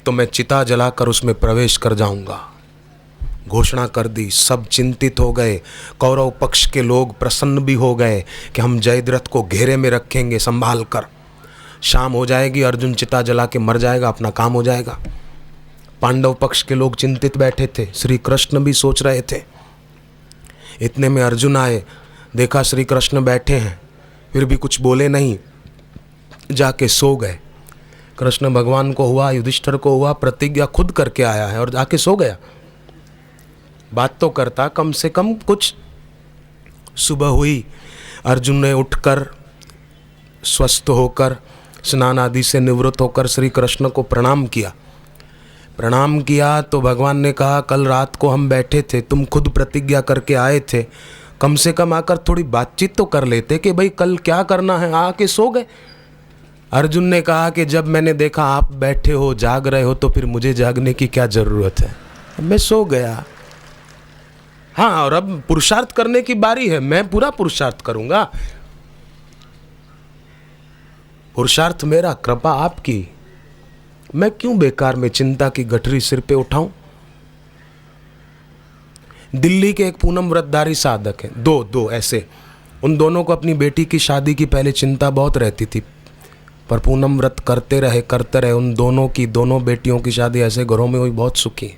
तो मैं चिता जलाकर उसमें प्रवेश कर जाऊंगा। घोषणा कर दी। सब चिंतित हो गए। कौरव पक्ष के लोग प्रसन्न भी हो गए कि हम जयद्रथ को घेरे में रखेंगे संभाल कर। शाम हो जाएगी, अर्जुन चिता जला के मर जाएगा, अपना काम हो जाएगा। पांडव पक्ष के लोग चिंतित बैठे थे, श्री कृष्ण भी सोच रहे थे। इतने में अर्जुन आए, देखा श्री कृष्ण बैठे हैं, फिर भी कुछ बोले नहीं, जाके सो गए। कृष्ण भगवान को हुआ, युधिष्ठिर को हुआ, प्रतिज्ञा खुद करके आया है और जाके सो गया। बात तो करता कम से कम कुछ। सुबह हुई, अर्जुन ने उठकर स्वस्थ होकर स्नान आदि से निवृत्त होकर श्री कृष्ण को प्रणाम किया। प्रणाम किया तो भगवान ने कहा, कल रात को हम बैठे थे, तुम खुद प्रतिज्ञा करके आए थे, कम से कम आकर थोड़ी बातचीत तो कर लेते कि भाई कल क्या करना है। आके सो गए। अर्जुन ने कहा कि जब मैंने देखा आप बैठे हो, जाग रहे हो, तो फिर मुझे जागने की क्या जरूरत है, मैं सो गया। हाँ, और अब पुरुषार्थ करने की बारी है, मैं पूरा पुरुषार्थ करूंगा। पुरुषार्थ मेरा, कृपा आपकी। मैं क्यों बेकार में चिंता की गठरी सिर पे उठाऊं। दिल्ली के एक पूनम व्रतधारी साधक हैं, दो ऐसे, उन दोनों को अपनी बेटी की शादी की पहले चिंता बहुत रहती थी, पर पूनम व्रत करते रहे। उन दोनों बेटियों की शादी ऐसे घरों में हुई, बहुत सुखी।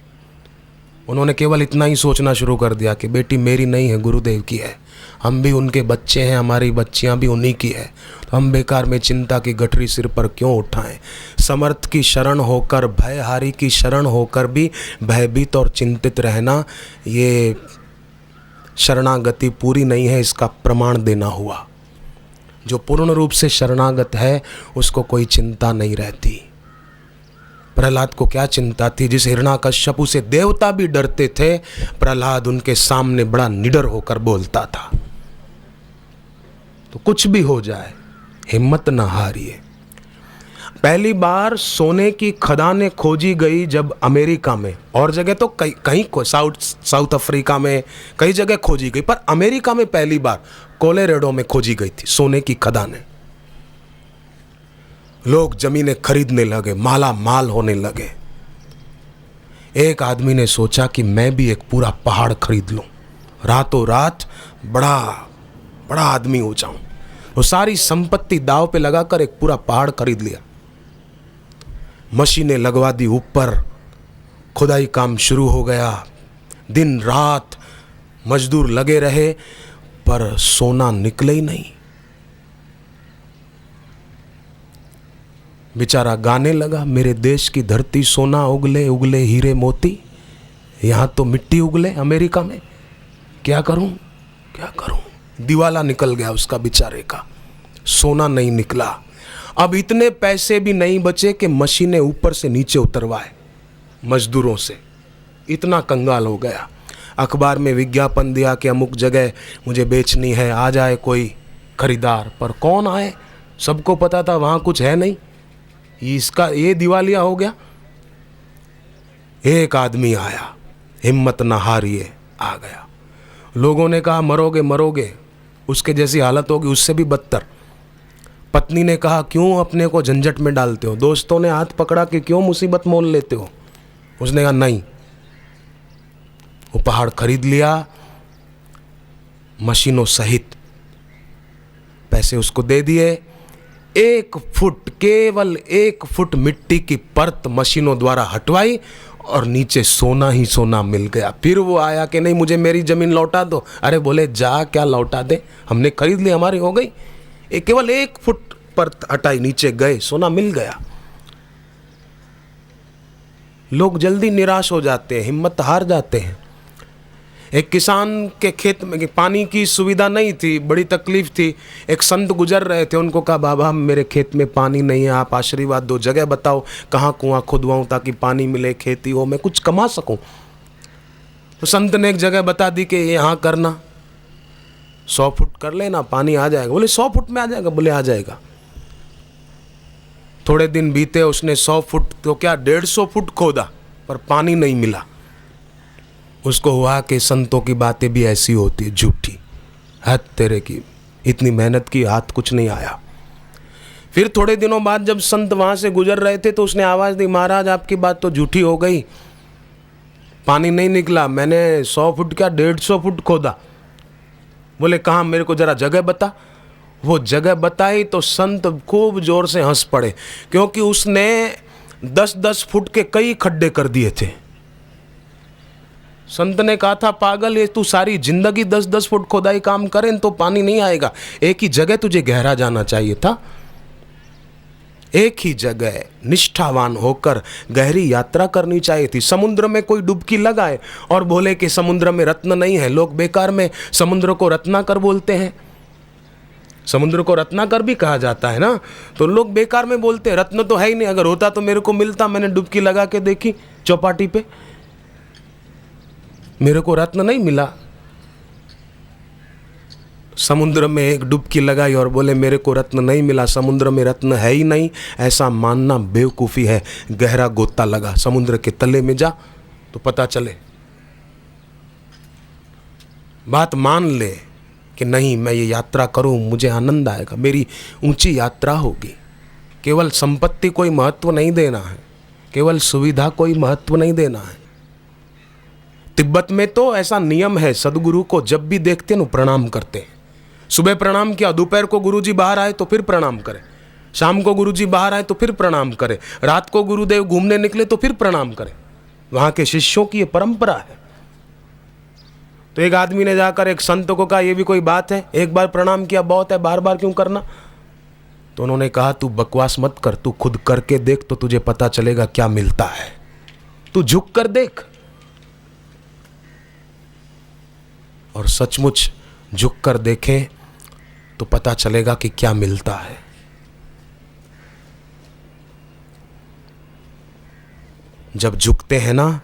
उन्होंने केवल इतना ही सोचना शुरू कर दिया कि बेटी मेरी नहीं है, गुरुदेव की है, हम भी उनके बच्चे हैं, हमारी बच्चियां भी उन्हीं की है, तो हम बेकार में चिंता की गठरी सिर पर क्यों उठाएं। समर्थ की शरण होकर, भयहारी की शरण होकर भी भयभीत और चिंतित रहना, ये शरणागति पूरी नहीं है, इसका प्रमाण देना हुआ। जो पूर्ण रूप से शरणागत है उसको कोई चिंता नहीं रहती। प्रहलाद को क्या चिंता थी? जिस हिरण्याकश्यपु से देवता भी डरते थे, प्रहलाद उनके सामने बड़ा निडर होकर बोलता था। तो कुछ भी हो जाए, हिम्मत ना हारिए। पहली बार सोने की खदानें खोजी गई जब अमेरिका में, और जगह तो कहीं साउथ अफ्रीका में कई जगह खोजी गई, पर अमेरिका में पहली बार कोलोराडो में खोजी गई थी सोने की खदानें। लोग जमीनें खरीदने लगे, माला माल होने लगे। एक आदमी ने सोचा कि मैं भी एक पूरा पहाड़ खरीद लूं, रातों रात बड़ा बड़ा आदमी हो जाऊं। वो सारी संपत्ति दांव पे लगाकर एक पूरा पहाड़ खरीद लिया, मशीनें लगवा दी, ऊपर खुदाई काम शुरू हो गया। दिन रात मजदूर लगे रहे, पर सोना निकले ही नहीं। बेचारा गाने लगा, मेरे देश की धरती सोना उगले उगले हीरे मोती, यहां तो मिट्टी उगले अमेरिका में, क्या करूं क्या करूं। दिवाला निकल गया उसका बेचारे का, सोना नहीं निकला। अब इतने पैसे भी नहीं बचे कि मशीनें ऊपर से नीचे उतरवाए मजदूरों से, इतना कंगाल हो गया। अखबार में विज्ञापन दिया कि अमुक जगह मुझे बेचनी है, आ जाए कोई खरीदार, पर कौन आए? सबको पता था वहां कुछ है नहीं, इसका ये दिवालिया हो गया। एक आदमी आया, हिम्मत न हारिए, आ गया। लोगों ने कहा मरोगे मरोगे, उसके जैसी हालत होगी, उससे भी बदतर। पत्नी ने कहा क्यों अपने को झंझट में डालते हो। दोस्तों ने हाथ पकड़ा कि क्यों मुसीबत मोल लेते हो। उसने कहा नहीं। वो पहाड़ खरीद लिया मशीनों सहित, पैसे उसको दे दिए। 1 फुट, केवल 1 फुट मिट्टी की परत मशीनों द्वारा हटवाई और नीचे सोना ही सोना मिल गया। फिर वो आया कि नहीं मुझे मेरी जमीन लौटा दो। अरे बोले जा, क्या लौटा दे, हमने खरीद ली, हमारी हो गई। केवल 1 फुट परत हटाई, नीचे गए, सोना मिल गया। लोग जल्दी निराश हो जाते हैं, हिम्मत हार जाते हैं। एक किसान के खेत में पानी की सुविधा नहीं थी, बड़ी तकलीफ थी। एक संत गुजर रहे थे, उनको कहा बाबा मेरे खेत में पानी नहीं है, आप आशीर्वाद दो, जगह बताओ कहाँ कुआं खुदवाऊं ताकि पानी मिले, खेती हो, मैं कुछ कमा सकूं। तो संत ने एक जगह बता दी कि यहाँ करना, 100 फुट कर लेना, पानी आ जाएगा। बोले 100 फुट में आ जाएगा? बोले आ जाएगा। थोड़े दिन बीते, उसने 100 फुट तो क्या 150 फुट खोदा, पर पानी नहीं मिला। उसको हुआ कि संतों की बातें भी ऐसी होती है, झूठी, हद तेरे की, इतनी मेहनत की, हाथ कुछ नहीं आया। फिर थोड़े दिनों बाद जब संत वहां से गुजर रहे थे तो उसने आवाज दी, महाराज आपकी बात तो झूठी हो गई, पानी नहीं निकला, मैंने 100 फुट क्या 150 फुट खोदा। बोले कहाँ, मेरे को जरा जगह बता। वो जगह बताई तो संत खूब जोर से हंस पड़े, क्योंकि उसने 10-10 फुट के कई खड्डे कर दिए थे। संत ने कहा था पागल, ये तू सारी जिंदगी 10-10 फुट खोदाई काम करें तो पानी नहीं आएगा। एक ही जगह तुझे गहरा जाना चाहिए था, एक ही जगह निष्ठावान होकर गहरी यात्रा करनी चाहिए थी। समुद्र में कोई डुबकी लगाए और बोले कि समुद्र में रत्न नहीं है, लोग बेकार में समुद्र को रत्नाकर बोलते हैं। समुद्र को रत्नाकर भी कहा जाता है ना, तो लोग बेकार में बोलते हैं, रत्न तो है ही नहीं, अगर होता तो मेरे को मिलता, मैंने डुबकी लगा के देखी चौपाटी पे, मेरे को रत्न नहीं मिला। समुद्र में एक डुबकी लगाई और बोले मेरे को रत्न नहीं मिला, समुद्र में रत्न है ही नहीं, ऐसा मानना बेवकूफ़ी है। गहरा गोता लगा, समुद्र के तले में जा तो पता चले। बात मान ले कि नहीं, मैं ये यात्रा करूं, मुझे आनंद आएगा, मेरी ऊंची यात्रा होगी। केवल संपत्ति कोई महत्व नहीं देना है, केवल सुविधा कोई महत्व नहीं देना है। तिब्बत में तो ऐसा नियम है, सदगुरु को जब भी देखते हैं प्रणाम करते हैं। सुबह प्रणाम किया, दोपहर को गुरुजी बाहर आए तो फिर प्रणाम करें, शाम को गुरुजी बाहर आए तो फिर प्रणाम करें, रात को गुरुदेव घूमने निकले तो फिर प्रणाम करें। वहाँ के शिष्यों की ये परंपरा है। तो एक आदमी ने जाकर एक संत को कहा, ये भी कोई बात है, एक बार प्रणाम किया बहुत है, बार बार क्यों करना? तो उन्होंने कहा, तू बकवास मत कर, तू खुद करके देख तो तुझे पता चलेगा क्या मिलता है। तू झुक कर देख। और सचमुच झुक कर देखें तो पता चलेगा कि क्या मिलता है। जब झुकते हैं ना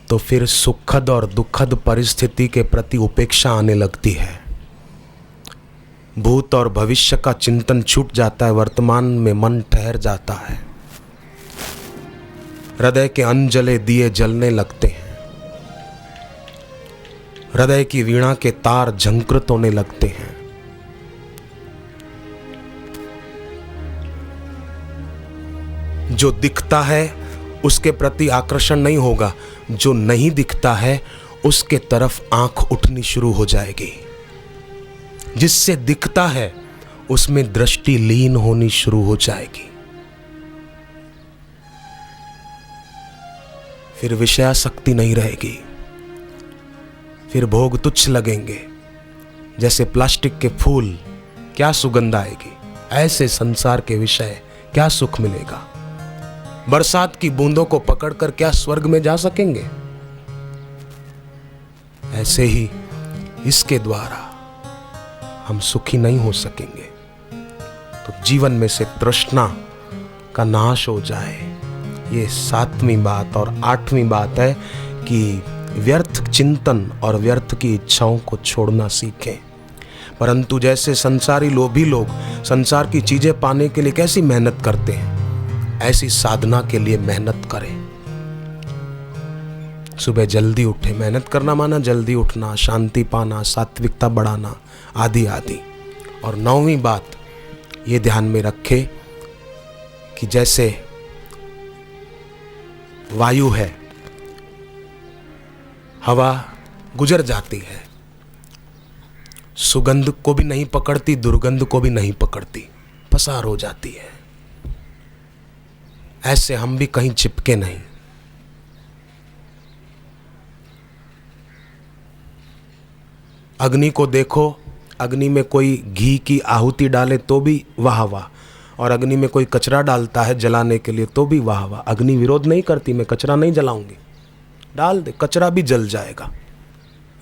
तो फिर सुखद और दुखद परिस्थिति के प्रति उपेक्षा आने लगती है। भूत और भविष्य का चिंतन छूट जाता है, वर्तमान में मन ठहर जाता है। हृदय के अनजले दिए जलने लगते हैं, हृदय की वीणा के तार झंकृत होने लगते हैं। जो दिखता है उसके प्रति आकर्षण नहीं होगा, जो नहीं दिखता है उसके तरफ आंख उठनी शुरू हो जाएगी। जिससे दिखता है उसमें दृष्टि लीन होनी शुरू हो जाएगी। फिर विषयासक्ति नहीं रहेगी, फिर भोग तुच्छ लगेंगे। जैसे प्लास्टिक के फूल, क्या सुगंध आएगी, ऐसे संसार के विषय क्या सुख मिलेगा। बरसात की बूंदों को पकड़कर क्या स्वर्ग में जा सकेंगे। ऐसे ही इसके द्वारा हम सुखी नहीं हो सकेंगे। तो जीवन में से तृष्णा का नाश हो जाए, ये 7वीं बात। और 8वीं बात है कि व्यर्थ चिंतन और व्यर्थ की इच्छाओं को छोड़ना सीखें। परंतु जैसे संसारी लोभी लोग संसार की चीजें पाने के लिए कैसी मेहनत करते हैं, ऐसी साधना के लिए मेहनत करें। सुबह जल्दी उठे, मेहनत करना माना जल्दी उठना, शांति पाना, सात्विकता बढ़ाना, आदि आदि। और 9वीं बात ये ध्यान में रखे कि जैसे वायु है, हवा गुजर जाती है, सुगंध को भी नहीं पकड़ती, दुर्गंध को भी नहीं पकड़ती, पसार हो जाती है। ऐसे हम भी कहीं चिपके नहीं। अग्नि को देखो, अग्नि में कोई घी की आहुति डाले तो भी वाह वाह, और अग्नि में कोई कचरा डालता है जलाने के लिए तो भी वाह वाह। अग्नि विरोध नहीं करती, मैं कचरा नहीं जलाऊंगी, डाल दे, कचरा भी जल जाएगा,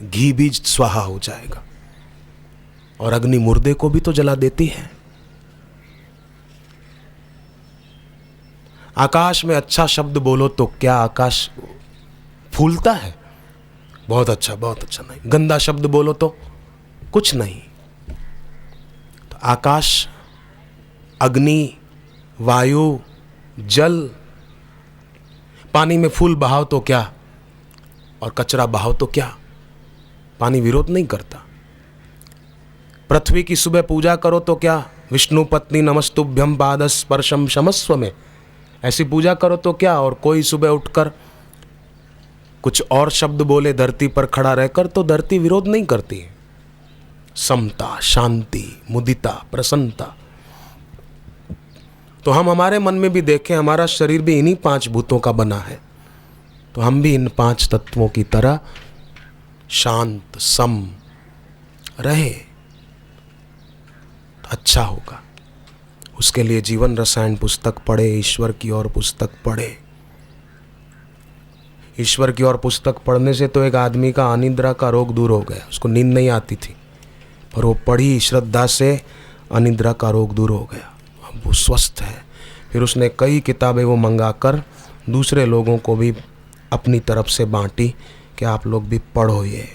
घी भी स्वाहा हो जाएगा। और अग्नि मुर्दे को भी तो जला देती है। आकाश में अच्छा शब्द बोलो तो क्या आकाश फूलता है? बहुत अच्छा, बहुत अच्छा नहीं। गंदा शब्द बोलो तो कुछ नहीं। तो आकाश, अग्नि, वायु, जल, पानी में फूल बहाव तो क्या और कचरा बहाव तो क्या, पानी विरोध नहीं करता। पृथ्वी की सुबह पूजा करो तो क्या, विष्णु पत्नी नमस्तुभ्यम पाद स्पर्शम क्षमस्व में, ऐसी पूजा करो तो क्या। और कोई सुबह उठकर कुछ और शब्द बोले धरती पर खड़ा रहकर तो धरती विरोध नहीं करती है। समता, शांति, मुदिता, प्रसन्नता। तो हम हमारे मन में भी देखें, हमारा शरीर भी इन्हीं 5 भूतों का बना है, तो हम भी इन 5 तत्वों की तरह शांत सम रहे तो अच्छा होगा। उसके लिए जीवन रसायन पुस्तक पढ़े, ईश्वर की ओर पुस्तक पढ़े। ईश्वर की ओर पुस्तक पढ़ने से तो एक आदमी का अनिद्रा का रोग दूर हो गया। उसको नींद नहीं आती थी, पर वो पढ़ी श्रद्धा से, अनिद्रा का रोग दूर हो गया, अब वो स्वस्थ है। फिर उसने कई किताबें वो मंगाकर दूसरे लोगों को भी अपनी तरफ से बांटी कि आप लोग भी पढ़ो ये।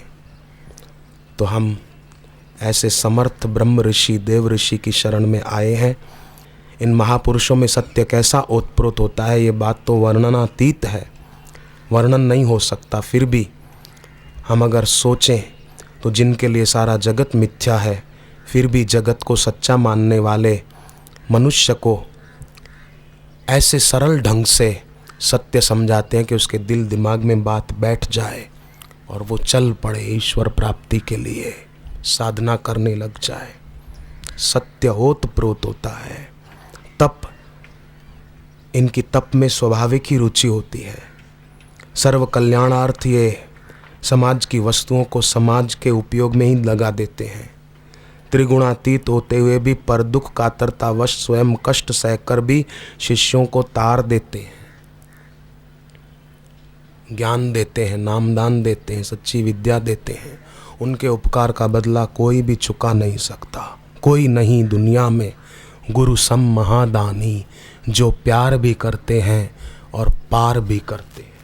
तो हम ऐसे समर्थ ब्रह्म ऋषि देव ऋषि की शरण में आए हैं। इन महापुरुषों में सत्य कैसा ओतप्रोत होता है ये बात तो वर्णनातीत है, वर्णन नहीं हो सकता। फिर भी हम अगर सोचें तो जिनके लिए सारा जगत मिथ्या है, फिर भी जगत को सच्चा मानने वाले मनुष्य को ऐसे सरल ढंग से सत्य समझाते हैं कि उसके दिल दिमाग में बात बैठ जाए और वो चल पड़े ईश्वर प्राप्ति के लिए, साधना करने लग जाए। सत्य ओतप्रोत होता है। तप, इनकी तप में स्वाभाविक ही रुचि होती है। सर्व कल्याणार्थ ये समाज की वस्तुओं को समाज के उपयोग में ही लगा देते हैं। त्रिगुणातीत होते हुए भी पर दुख कातरतावश स्वयं कष्ट सहकर भी शिष्यों को तार देते हैं, ज्ञान देते हैं, नामदान देते हैं, सच्ची विद्या देते हैं। उनके उपकार का बदला कोई भी चुका नहीं सकता। कोई नहीं दुनिया में गुरु सम महादानी, जो प्यार भी करते हैं और पार भी करते हैं।